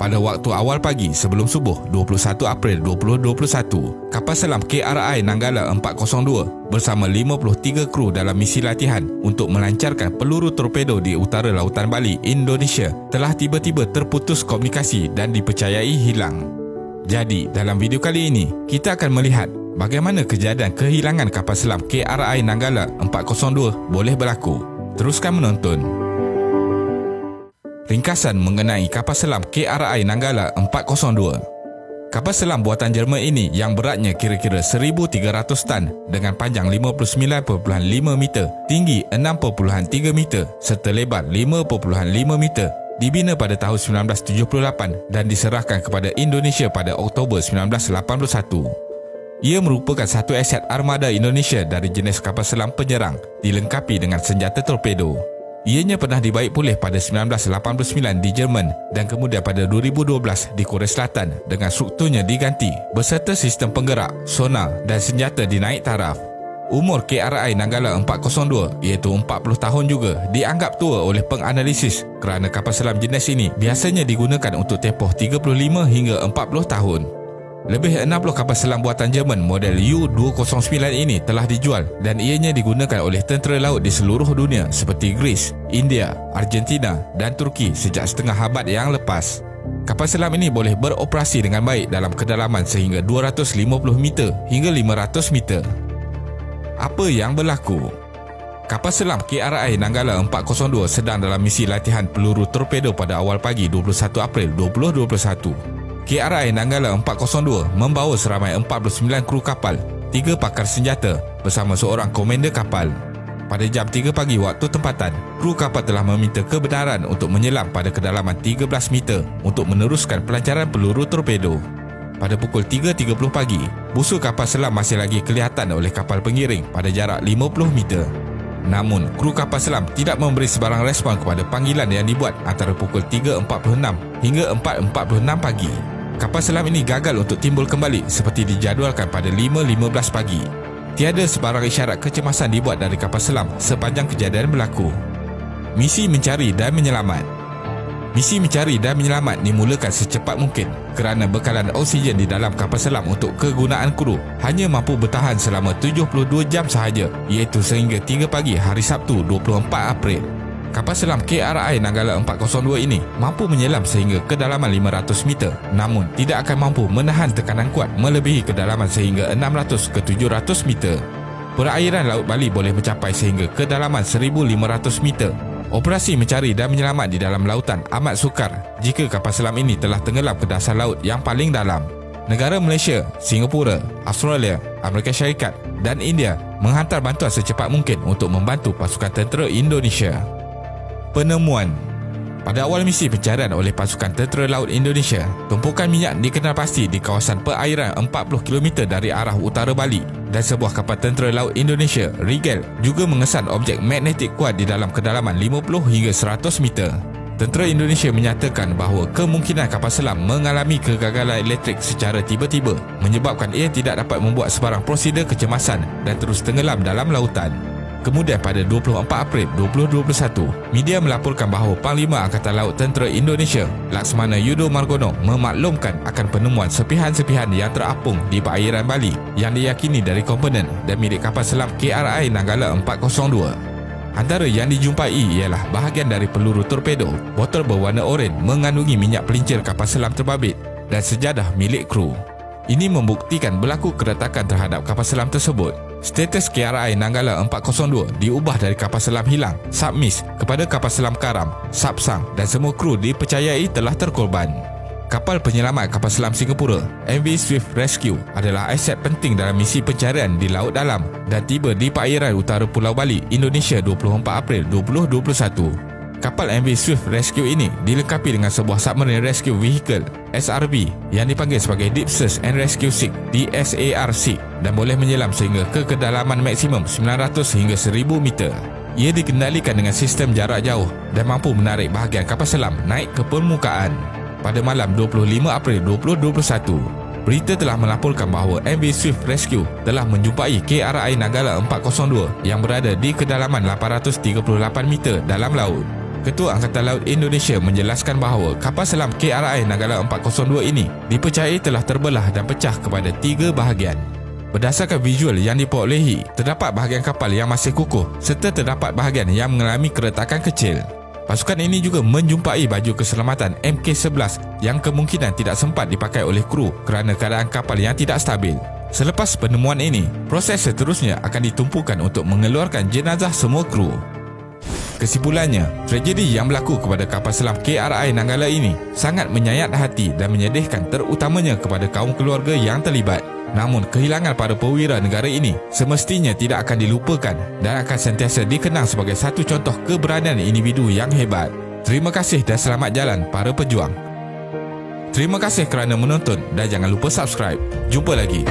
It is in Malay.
pada waktu awal pagi sebelum subuh 21 April 2021, kapal selam KRI Nanggala 402 bersama 53 kru dalam misi latihan untuk melancarkan peluru torpedo di utara lautan Bali, Indonesia telah tiba-tiba terputus komunikasi dan dipercayai hilang. Jadi, dalam video kali ini, kita akan melihat bagaimana kejadian kehilangan kapal selam KRI Nanggala 402 boleh berlaku. Teruskan menonton. Ringkasan mengenai kapal selam KRI Nanggala 402. Kapal selam buatan Jerman ini yang beratnya kira-kira 1,300 tan dengan panjang 59.5 meter, tinggi 6.3 meter serta lebar 5.5 meter, dibina pada tahun 1978 dan diserahkan kepada Indonesia pada Oktober 1981. Ia merupakan satu aset armada Indonesia dari jenis kapal selam penyerang dilengkapi dengan senjata torpedo. Ianya pernah dibaik pulih pada 1989 di Jerman dan kemudian pada 2012 di Korea Selatan dengan strukturnya diganti beserta sistem penggerak, sonar dan senjata dinaik taraf. Umur KRI Nanggala 402 iaitu 40 tahun juga dianggap tua oleh penganalisis kerana kapal selam jenis ini biasanya digunakan untuk tempoh 35 hingga 40 tahun. Lebih 60 kapal selam buatan Jerman model U-209 ini telah dijual dan ianya digunakan oleh tentera laut di seluruh dunia seperti Greece, India, Argentina dan Turki sejak setengah abad yang lepas. Kapal selam ini boleh beroperasi dengan baik dalam kedalaman sehingga 250 meter hingga 500 meter. Apa yang berlaku? Kapal selam KRI Nanggala 402 sedang dalam misi latihan peluru torpedo pada awal pagi 21 April 2021. KRI Nanggala 402 membawa seramai 49 kru kapal, 3 pakar senjata bersama seorang komander kapal. Pada jam 3 pagi waktu tempatan, kru kapal telah meminta kebenaran untuk menyelam pada kedalaman 13 meter untuk meneruskan pelancaran peluru torpedo. Pada pukul 3.30 pagi, busur kapal selam masih lagi kelihatan oleh kapal pengiring pada jarak 50 meter. Namun, kru kapal selam tidak memberi sebarang respon kepada panggilan yang dibuat antara pukul 3.46 hingga 4.46 pagi. Kapal selam ini gagal untuk timbul kembali seperti dijadualkan pada 5.15 pagi. Tiada sebarang isyarat kecemasan dibuat dari kapal selam sepanjang kejadian berlaku. Misi mencari dan menyelamat. Misi mencari dan menyelamat dimulakan secepat mungkin kerana bekalan oksigen di dalam kapal selam untuk kegunaan kru hanya mampu bertahan selama 72 jam sahaja, iaitu sehingga 3 pagi hari Sabtu 24 April. Kapal selam KRI Nanggala 402 ini mampu menyelam sehingga kedalaman 500 meter namun tidak akan mampu menahan tekanan kuat melebihi kedalaman sehingga 600 ke 700 meter. Perairan Laut Bali boleh mencapai sehingga kedalaman 1,500 meter. Operasi mencari dan menyelamat di dalam lautan amat sukar jika kapal selam ini telah tenggelam ke dasar laut yang paling dalam. Negara Malaysia, Singapura, Australia, Amerika Syarikat dan India menghantar bantuan secepat mungkin untuk membantu pasukan tentera Indonesia. Penemuan. Pada awal misi pencarian oleh pasukan tentera laut Indonesia, tumpukan minyak dikenal pasti di kawasan perairan 40 km dari arah utara Bali dan sebuah kapal tentera laut Indonesia, Rigel, juga mengesan objek magnetik kuat di dalam kedalaman 50 hingga 100 meter. Tentera Indonesia menyatakan bahawa kemungkinan kapal selam mengalami kegagalan elektrik secara tiba-tiba menyebabkan ia tidak dapat membuat sebarang prosedur kecemasan dan terus tenggelam dalam lautan. Kemudian pada 24 April 2021, media melaporkan bahawa Panglima Angkatan Laut Tentera Indonesia, Laksmana Yudo Margono, memaklumkan akan penemuan serpihan-serpihan yang terapung di perairan Bali yang diyakini dari komponen dan milik kapal selam KRI Nanggala 402. Antara yang dijumpai ialah bahagian dari peluru torpedo, botol berwarna oranye mengandungi minyak pelincir kapal selam terbabit dan sejadah milik kru. Ini membuktikan berlaku keretakan terhadap kapal selam tersebut. Status KRI Nanggala 402 diubah dari kapal selam hilang, submiss, kepada kapal selam karam, subsang dan semua kru dipercayai telah terkorban. Kapal penyelamat kapal selam Singapura, MV Swift Rescue, adalah aset penting dalam misi pencarian di laut dalam dan tiba di perairan utara Pulau Bali, Indonesia 24 April 2021. Kapal MV Swift Rescue ini dilengkapi dengan sebuah Submarine Rescue Vehicle SRV yang dipanggil sebagai Deep Search and Rescue SEAK DSAR-SEAK dan boleh menyelam sehingga ke kedalaman maksimum 900 hingga 1000 meter. Ia dikendalikan dengan sistem jarak jauh dan mampu menarik bahagian kapal selam naik ke permukaan. Pada malam 25 April 2021, berita telah melaporkan bahawa MV Swift Rescue telah menjumpai KRI Nanggala 402 yang berada di kedalaman 838 meter dalam laut. Ketua Angkatan Laut Indonesia menjelaskan bahawa kapal selam KRI Nanggala 402 ini dipercayai telah terbelah dan pecah kepada 3 bahagian. Berdasarkan visual yang diperolehi, terdapat bahagian kapal yang masih kukuh serta terdapat bahagian yang mengalami keretakan kecil. Pasukan ini juga menjumpai baju keselamatan MK11 yang kemungkinan tidak sempat dipakai oleh kru kerana keadaan kapal yang tidak stabil. Selepas penemuan ini, proses seterusnya akan ditumpukan untuk mengeluarkan jenazah semua kru. Kesimpulannya, tragedi yang berlaku kepada kapal selam KRI Nanggala ini sangat menyayat hati dan menyedihkan, terutamanya kepada kaum keluarga yang terlibat. Namun, kehilangan para perwira negara ini semestinya tidak akan dilupakan dan akan sentiasa dikenang sebagai satu contoh keberanian individu yang hebat. Terima kasih dan selamat jalan para pejuang. Terima kasih kerana menonton dan jangan lupa subscribe. Jumpa lagi.